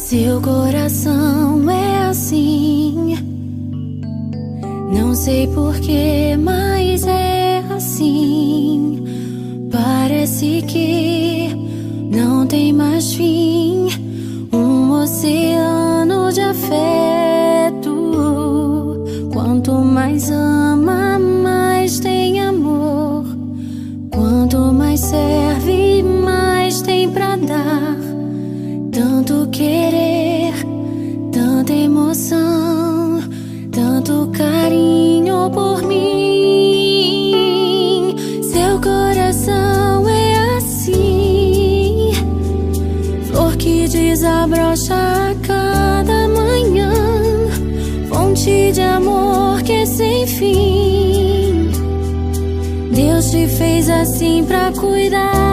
Seu coração é assim, não sei porquê, mas é assim. Parece que não tem mais fim, um oceano de afeto. Quanto mais ama, mais tem amor. Quanto mais serve, mais tem pra dar. Tanto querer, tanta emoção, tanto carinho por mim. Seu coração é assim, flor que desabrocha a cada manhã, fonte de amor que é sem fim. Deus te fez assim pra cuidar